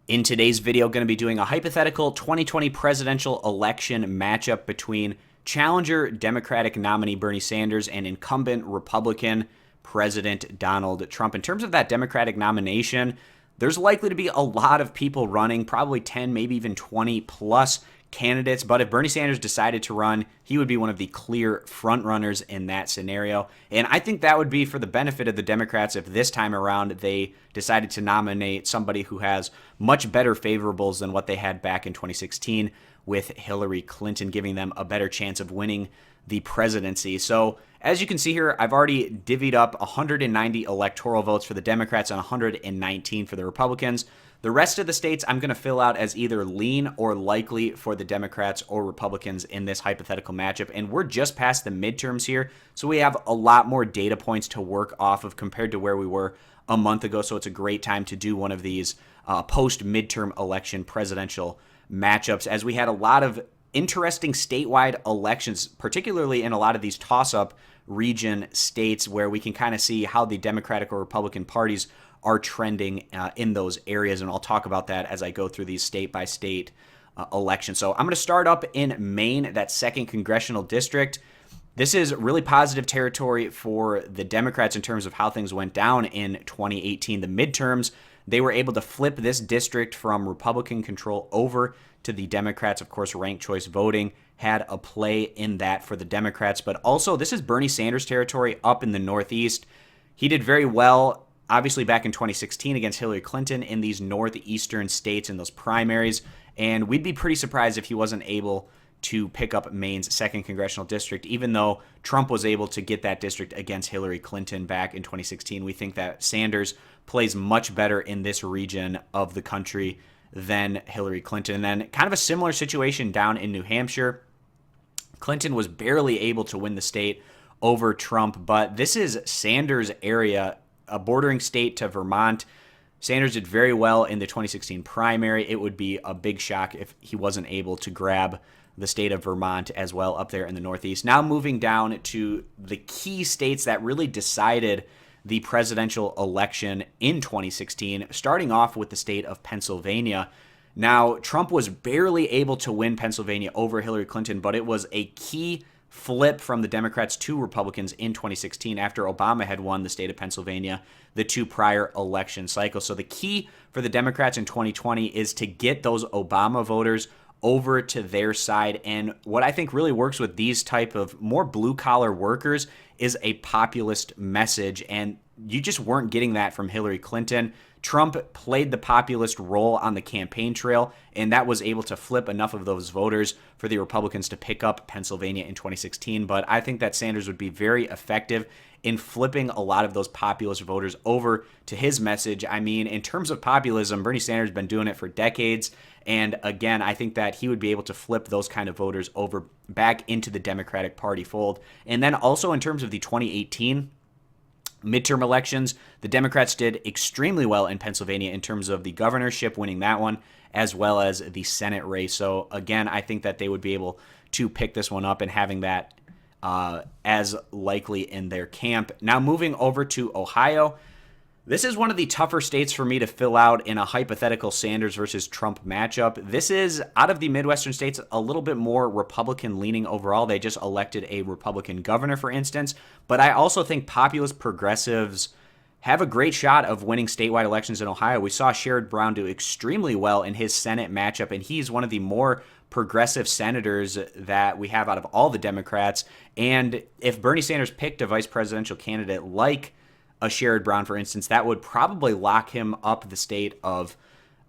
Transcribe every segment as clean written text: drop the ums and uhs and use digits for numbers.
In today's video, going to be doing a hypothetical 2020 presidential election matchup between challenger Democratic nominee Bernie Sanders and incumbent Republican President Donald Trump. In terms of that Democratic nomination, there's likely to be a lot of people running, probably 10, maybe even 20 plus candidates. But if Bernie Sanders decided to run, he would be one of the clear frontrunners in that scenario. And I think that would be for the benefit of the Democrats if this time around they decided to nominate somebody who has much better favorables than what they had back in 2016 with Hillary Clinton, giving them a better chance of winning the presidency. So as you can see here, I've already divvied up 190 electoral votes for the Democrats and 119 for the Republicans. The rest of the states I'm going to fill out as either lean or likely for the Democrats or Republicans in this hypothetical matchup. And we're just past the midterms here, so we have a lot more data points to work off of compared to where we were a month ago. So it's a great time to do one of these post-midterm election presidential matchups, as we had a lot of interesting statewide elections, particularly in a lot of these toss-up region states where we can kind of see how the Democratic or Republican parties are trending in those areas. And I'll talk about that as I go through these state-by-state elections. So I'm going to start up in Maine, that 2nd congressional district. This is really positive territory for the Democrats in terms of how things went down in 2018. The midterms, they were able to flip this district from Republican control over to the Democrats. Of course, ranked choice voting had a play in that for the Democrats. But also, this is Bernie Sanders territory up in the Northeast. He did very well, obviously, back in 2016 against Hillary Clinton in these northeastern states in those primaries. And we'd be pretty surprised if he wasn't able to pick up Maine's 2nd congressional district, even though Trump was able to get that district against Hillary Clinton back in 2016. We think that Sanders plays much better in this region of the country than Hillary Clinton. And then kind of a similar situation down in New Hampshire. Clinton was barely able to win the state over Trump, but this is Sanders' area, a bordering state to Vermont. Sanders did very well in the 2016 primary. It would be a big shock if he wasn't able to grab the state of Vermont as well up there in the Northeast. Now moving down to the key states that really decided the presidential election in 2016, starting off with the state of Pennsylvania. Now, Trump was barely able to win Pennsylvania over Hillary Clinton, but it was a key flip from the Democrats to Republicans in 2016 after Obama had won the state of Pennsylvania the 2 prior election cycles. So the key for the Democrats in 2020 is to get those Obama voters over to their side. And what I think really works with these type of more blue-collar workers is a populist message, and you just weren't getting that from Hillary Clinton. Trump played the populist role on the campaign trail, and that was able to flip enough of those voters for the Republicans to pick up Pennsylvania in 2016. But I think that Sanders would be very effective in flipping a lot of those populist voters over to his message. I mean, in terms of populism, Bernie Sanders has been doing it for decades. And again, I think that he would be able to flip those kind of voters over back into the Democratic Party fold. And then also in terms of the 2018 midterm elections, the Democrats did extremely well in Pennsylvania in terms of the governorship, winning that one, as well as the Senate race. So again, I think that they would be able to pick this one up and having that as likely in their camp. Now moving over to Ohio. This is one of the tougher states for me to fill out in a hypothetical Sanders versus Trump matchup. This is, out of the Midwestern states, a little bit more Republican-leaning overall. They just elected a Republican governor, for instance. But I also think populist progressives have a great shot of winning statewide elections in Ohio. We saw Sherrod Brown do extremely well in his Senate matchup, and he's one of the more progressive senators that we have out of all the Democrats. And if Bernie Sanders picked a vice presidential candidate like a Sherrod Brown, for instance, that would probably lock him up the state of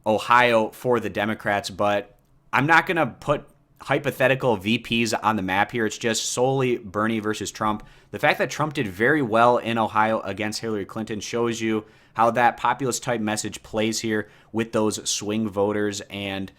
Ohio for the Democrats. But I'm not going to put hypothetical VPs on the map here. It's just solely Bernie versus Trump. The fact that Trump did very well in Ohio against Hillary Clinton shows you how that populist type message plays here with those swing voters. And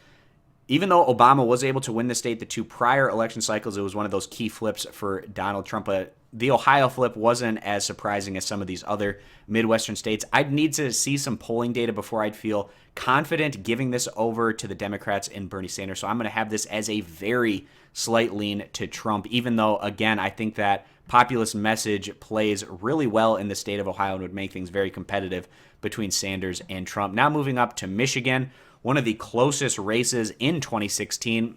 even though Obama was able to win the state the 2 prior election cycles, it was one of those key flips for Donald Trump. But the Ohio flip wasn't as surprising as some of these other Midwestern states. I'd need to see some polling data before I'd feel confident giving this over to the Democrats and Bernie Sanders. So I'm going to have this as a very slight lean to Trump, even though, again, I think that populist message plays really well in the state of Ohio and would make things very competitive between Sanders and Trump. Now moving up to Michigan, one of the closest races in 2016.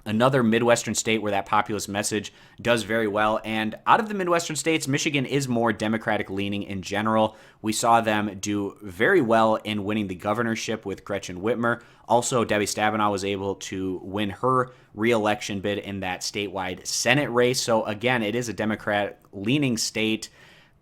Another Midwestern state where that populist message does very well. And out of the Midwestern states, Michigan is more Democratic leaning in general. We saw them do very well in winning the governorship with Gretchen Whitmer. Also, Debbie Stabenow was able to win her re-election bid in that statewide Senate race. So again, it is a Democrat leaning state.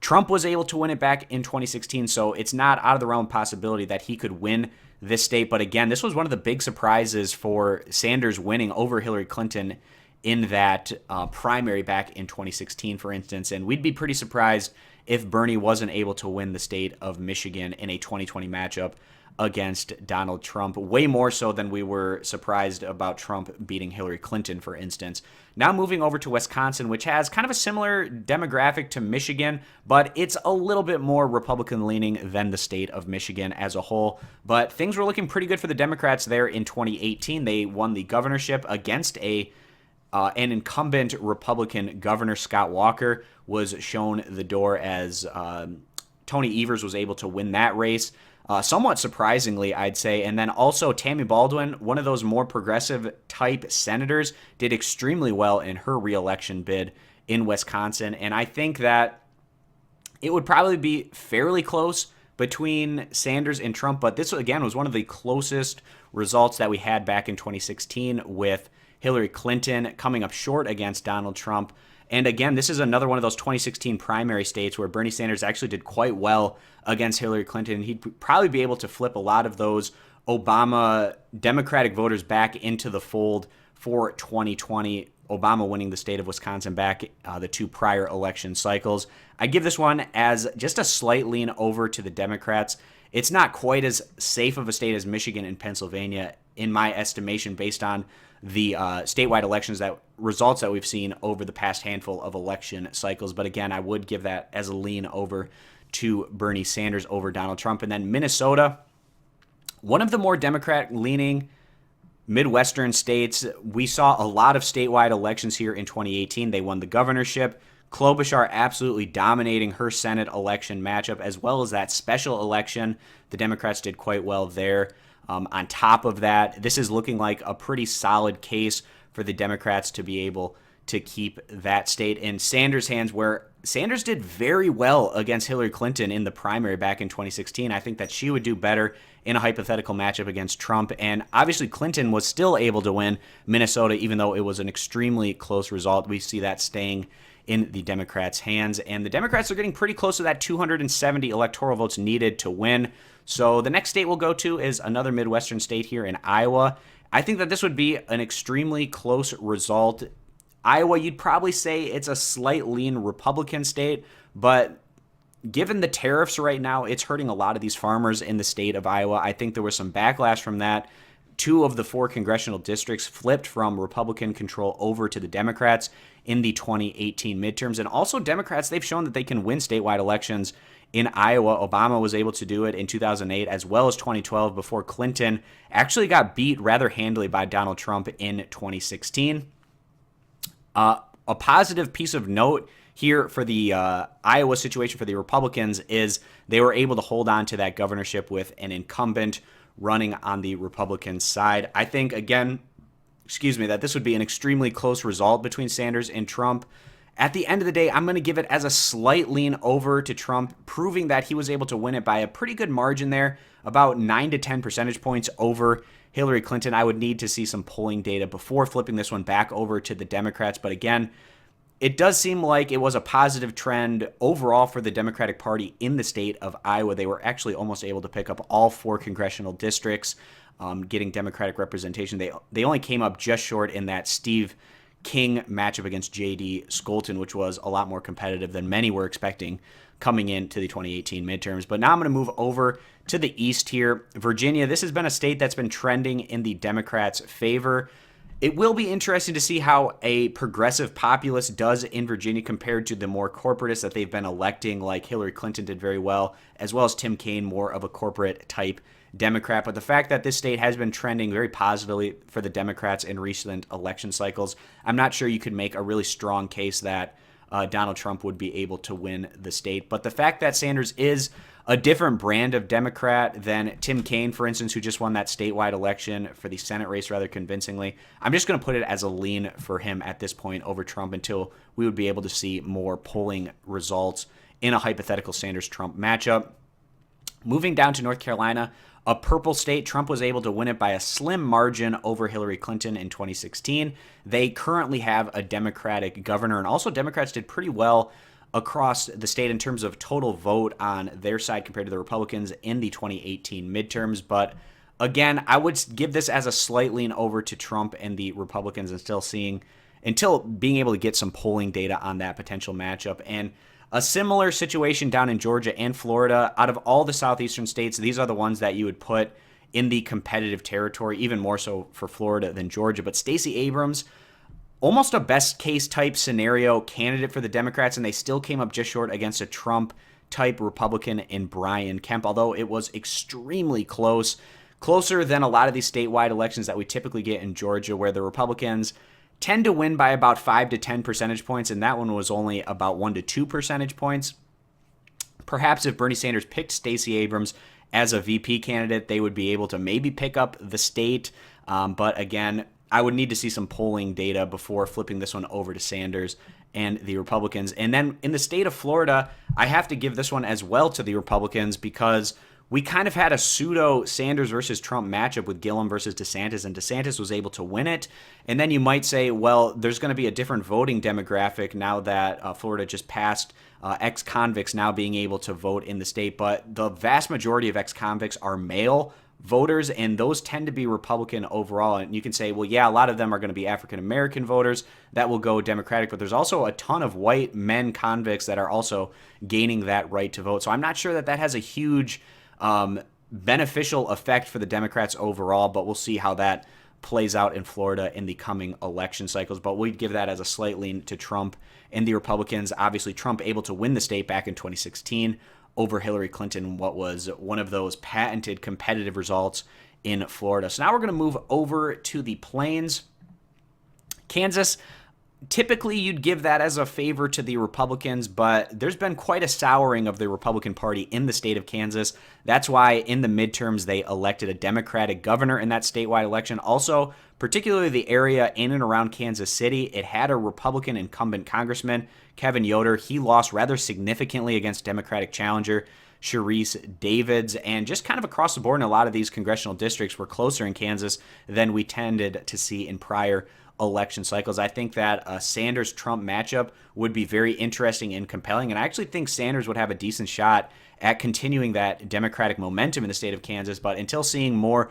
Trump was able to win it back in 2016, so it's not out of the realm of possibility that he could win this state. But again, this was one of the big surprises for Sanders winning over Hillary Clinton in that primary back in 2016, for instance. And we'd be pretty surprised if Bernie wasn't able to win the state of Michigan in a 2020 matchup against Donald Trump, way more so than we were surprised about Trump beating Hillary Clinton, for instance. Now moving over to Wisconsin, which has kind of a similar demographic to Michigan, but it's a little bit more Republican-leaning than the state of Michigan as a whole. But things were looking pretty good for the Democrats there in 2018. They won the governorship against an incumbent Republican governor. Scott Walker was shown the door as Tony Evers was able to win that race. Somewhat surprisingly, I'd say. And then also Tammy Baldwin, one of those more progressive type senators, did extremely well in her re-election bid in Wisconsin. And I think that it would probably be fairly close between Sanders and Trump. But this, again, was one of the closest results that we had back in 2016 with Hillary Clinton coming up short against Donald Trump. And again, this is another one of those 2016 primary states where Bernie Sanders actually did quite well against Hillary Clinton. He'd probably be able to flip a lot of those Obama Democratic voters back into the fold for 2020. Obama winning the state of Wisconsin back the two prior election cycles. I give this one as just a slight lean over to the Democrats. It's not quite as safe of a state as Michigan and Pennsylvania, in my estimation, based on the statewide elections results that we've seen over the past handful of election cycles. But again, I would give that as a lean over to Bernie Sanders over Donald Trump. And then Minnesota, one of the more Democrat-leaning Midwestern states. We saw a lot of statewide elections here in 2018. They won the governorship. Klobuchar absolutely dominating her Senate election matchup, as well as that special election. The Democrats did quite well there. On top of that, this is looking like a pretty solid case for the Democrats to be able to keep that state in Sanders' hands, where Sanders did very well against Hillary Clinton in the primary back in 2016. I think that she would do better in a hypothetical matchup against Trump. And obviously Clinton was still able to win Minnesota, even though it was an extremely close result. We see that staying in the Democrats' hands. And the Democrats are getting pretty close to that 270 electoral votes needed to win. So the next state we'll go to is another Midwestern state here in Iowa. I think that this would be an extremely close result. Iowa, you'd probably say it's a slight lean Republican state, but given the tariffs right now, it's hurting a lot of these farmers in the state of Iowa. I think there was some backlash from that. 2 of the 4 congressional districts flipped from Republican control over to the Democrats in the 2018 midterms. And also Democrats, they've shown that they can win statewide elections in Iowa. Obama was able to do it in 2008 as well as 2012 before Clinton actually got beat rather handily by Donald Trump in 2016. A positive piece of note here for the Iowa situation for the Republicans is they were able to hold on to that governorship with an incumbent running on the Republican side. I think, again, that this would be an extremely close result between Sanders and Trump. At the end of the day, I'm going to give it as a slight lean over to Trump, proving that he was able to win it by a pretty good margin there, about 9 to 10 percentage points over Hillary Clinton. I would need to see some polling data before flipping this one back over to the Democrats. But again, it does seem like it was a positive trend overall for the Democratic Party in the state of Iowa. They were actually almost able to pick up all 4 congressional districts, getting Democratic representation. They only came up just short in that Steve King matchup against J.D. Skolton, which was a lot more competitive than many were expecting coming into the 2018 midterms. But now I'm going to move over to the East here. Virginia, this has been a state that's been trending in the Democrats' favor. It will be interesting to see how a progressive populist does in Virginia compared to the more corporatists that they've been electing, like Hillary Clinton did very well, as well as Tim Kaine, more of a corporate type Democrat. But the fact that this state has been trending very positively for the Democrats in recent election cycles, I'm not sure you could make a really strong case that Donald Trump would be able to win the state. But the fact that Sanders is a different brand of Democrat than Tim Kaine, for instance, who just won that statewide election for the Senate race rather convincingly, I'm just going to put it as a lean for him at this point over Trump until we would be able to see more polling results in a hypothetical Sanders-Trump matchup. Moving down to North Carolina, a purple state, Trump was able to win it by a slim margin over Hillary Clinton in 2016. They currently have a Democratic governor, and also Democrats did pretty well across the state in terms of total vote on their side compared to the Republicans in the 2018 midterms. But again, I would give this as a slight lean over to Trump and the Republicans until being able to get some polling data on that potential matchup. And a similar situation down in Georgia and Florida. Out of all the southeastern states, these are the ones that you would put in the competitive territory, even more so for Florida than Georgia. But Stacey Abrams, almost a best case type scenario candidate for the Democrats, and they still came up just short against a Trump type Republican in Brian Kemp, although it was extremely close, closer than a lot of these statewide elections that we typically get in Georgia, where the Republicans tend to win by about 5 to 10 percentage points, and that one was only about 1 to 2 percentage points. Perhaps if Bernie Sanders picked Stacey Abrams as a VP candidate, they would be able to maybe pick up the state. But again, I would need to see some polling data before flipping this one over to Sanders and the Republicans. And then in the state of Florida, I have to give this one as well to the Republicans because we kind of had a pseudo Sanders versus Trump matchup with Gillum versus DeSantis, and DeSantis was able to win it. And then you might say, well, there's going to be a different voting demographic now that Florida just passed ex-convicts now being able to vote in the state. But the vast majority of ex-convicts are male voters, and those tend to be Republican overall. And you can say, well, yeah, a lot of them are going to be African-American voters that will go Democratic, but there's also a ton of white men convicts that are also gaining that right to vote. So I'm not sure that has a huge beneficial effect for the Democrats overall, but we'll see how that plays out in Florida in the coming election cycles. But we'd give that as a slight lean to Trump and the Republicans. Obviously, Trump able to win the state back in 2016 over Hillary Clinton, what was one of those patented competitive results in Florida. So now we're going to move over to the Plains. Kansas, typically you'd give that as a favor to the Republicans, but there's been quite a souring of the Republican Party in the state of Kansas. That's why in the midterms they elected a Democratic governor in that statewide election. Also, particularly the area in and around Kansas City, it had a Republican incumbent congressman, Kevin Yoder. He lost rather significantly against Democratic challenger Sharice Davids, and just kind of across the board in a lot of these congressional districts were closer in Kansas than we tended to see in prior election cycles. I think that a Sanders-Trump matchup would be very interesting and compelling, and I actually think Sanders would have a decent shot at continuing that Democratic momentum in the state of Kansas, but until seeing more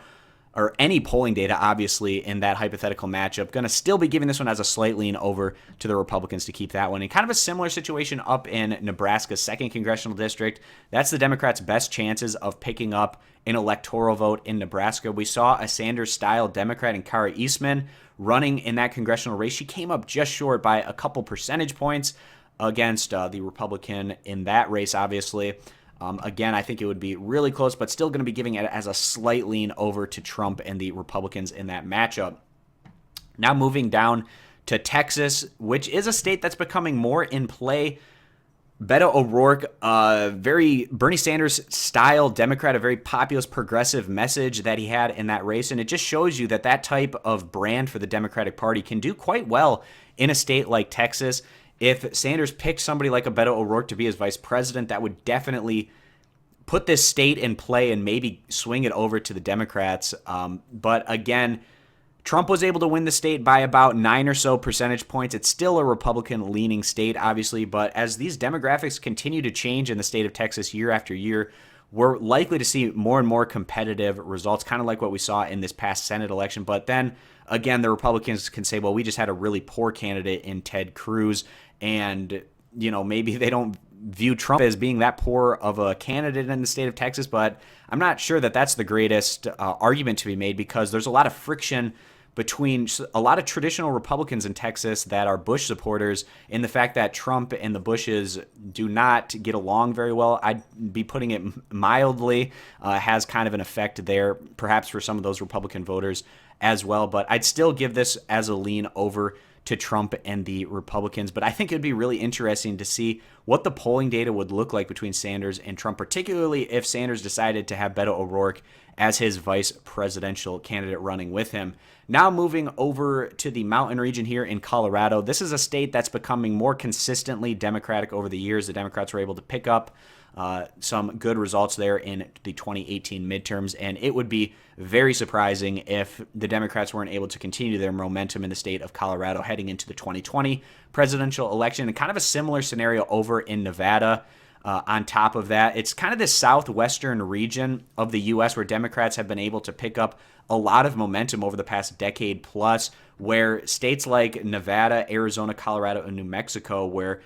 or any polling data, obviously, in that hypothetical matchup, going to still be giving this one as a slight lean over to the Republicans to keep that one. And kind of a similar situation up in Nebraska's 2nd Congressional District. That's the Democrats' best chances of picking up an electoral vote in Nebraska. We saw a Sanders-style Democrat in Kara Eastman running in that congressional race. She came up just short by a couple percentage points against the Republican in that race, obviously. Again, I think it would be really close, but still going to be giving it as a slight lean over to Trump and the Republicans in that matchup. Now moving down to Texas, which is a state that's becoming more in play. Beto O'Rourke, very Bernie Sanders style Democrat, a very populist progressive message that he had in that race. And it just shows you that that type of brand for the Democratic Party can do quite well in a state like Texas. If Sanders picked somebody like a Beto O'Rourke to be his vice president, that would definitely put this state in play and maybe swing it over to the Democrats. But again, Trump was able to win the state by about 9 or so percentage points. It's still a Republican-leaning state, obviously, but as these demographics continue to change in the state of Texas year after year, we're likely to see more and more competitive results, kind of like what we saw in this past Senate election. But then, again, the Republicans can say, well, we just had a really poor candidate in Ted Cruz, and maybe they don't view Trump as being that poor of a candidate in the state of Texas, but I'm not sure that that's the greatest argument to be made, because there's a lot of friction between a lot of traditional Republicans in Texas that are Bush supporters, in the fact that Trump and the Bushes do not get along very well. I'd be putting it mildly, has kind of an effect there, perhaps for some of those Republican voters as well. But I'd still give this as a lean over to Trump and the Republicans. But I think it would be really interesting to see what the polling data would look like between Sanders and Trump, particularly if Sanders decided to have Beto O'Rourke as his vice presidential candidate running with him. Now moving over to the mountain region here in Colorado. This is a state that's becoming more consistently Democratic over the years. The Democrats were able to pick up some good results there in the 2018 midterms, and it would be very surprising if the Democrats weren't able to continue their momentum in the state of Colorado heading into the 2020 presidential election. And kind of a similar scenario over in Nevada. On top of that, it's kind of this southwestern region of the U.S. where Democrats have been able to pick up a lot of momentum over the past decade plus, where states like Nevada, Arizona, Colorado, and New Mexico, where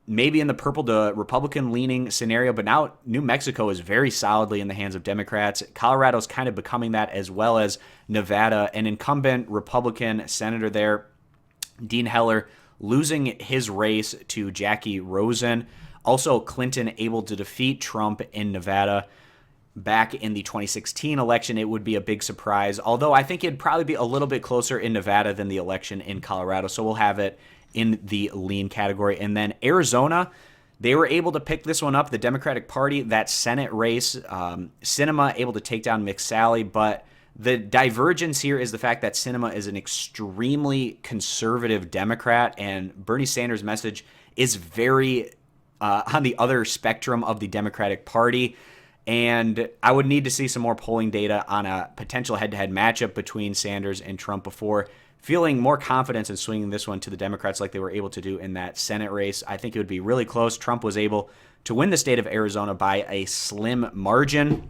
maybe in the purple to Republican-leaning scenario, but now New Mexico is very solidly in the hands of Democrats. Colorado's kind of becoming that, as well as Nevada. An incumbent Republican senator there, Dean Heller, losing his race to Jackie Rosen. Also, Clinton able to defeat Trump in Nevada back in the 2016 election. It would be a big surprise, although I think it'd probably be a little bit closer in Nevada than the election in Colorado. So we'll have it in the lean category. And then Arizona, they were able to pick this one up. The Democratic Party, that Senate race, Sinema able to take down McSally, but the divergence here is the fact that Sinema is an extremely conservative Democrat, and Bernie Sanders' message is very on the other spectrum of the Democratic Party. And I would need to see some more polling data on a potential head-to-head matchup between Sanders and Trump before feeling more confidence in swinging this one to the Democrats like they were able to do in that Senate race. I think it would be really close. Trump was able to win the state of Arizona by a slim margin.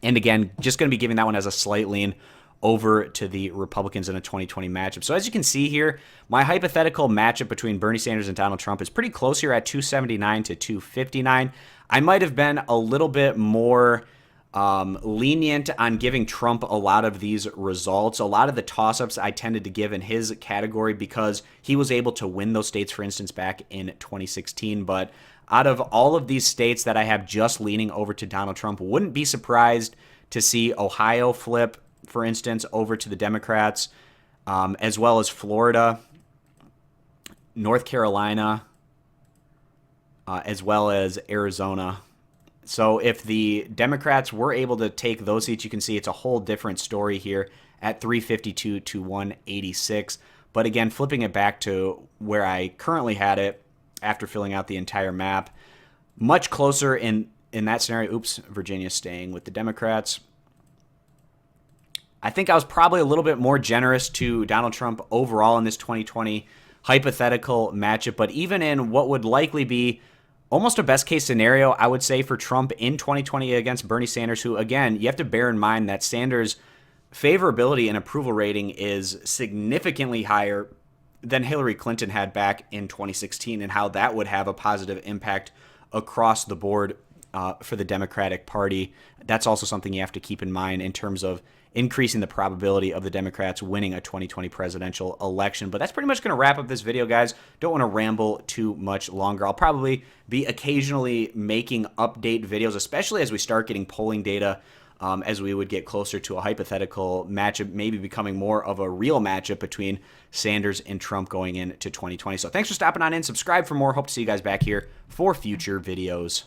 And again, just going to be giving that one as a slight lean over to the Republicans in a 2020 matchup. So as you can see here, my hypothetical matchup between Bernie Sanders and Donald Trump is pretty close here at 279 to 259. I might have been a little bit more lenient on giving Trump a lot of these results. A lot of the toss-ups I tended to give in his category because he was able to win those states, for instance, back in 2016. But out of all of these states that I have just leaning over to Donald Trump, wouldn't be surprised to see Ohio flip, for instance, over to the Democrats, as well as Florida, North Carolina, as well as Arizona. So if the Democrats were able to take those seats, you can see it's a whole different story here at 352 to 186. But again, flipping it back to where I currently had it after filling out the entire map, much closer in that scenario. Oops, Virginia staying with the Democrats. I think I was probably a little bit more generous to Donald Trump overall in this 2020 hypothetical matchup. But even in what would likely be almost a best-case scenario, I would say, for Trump in 2020 against Bernie Sanders, who, again, you have to bear in mind that Sanders' favorability and approval rating is significantly higher than Hillary Clinton had back in 2016, and how that would have a positive impact across the board for the Democratic Party. That's also something you have to keep in mind in terms of increasing the probability of the Democrats winning a 2020 presidential election. But that's pretty much going to wrap up this video, guys. Don't want to ramble too much longer. I'll probably be occasionally making update videos, especially as we start getting polling data, as we would get closer to a hypothetical matchup, maybe becoming more of a real matchup between Sanders and Trump going into 2020. So thanks for stopping on in. Subscribe for more. Hope to see you guys back here for future videos.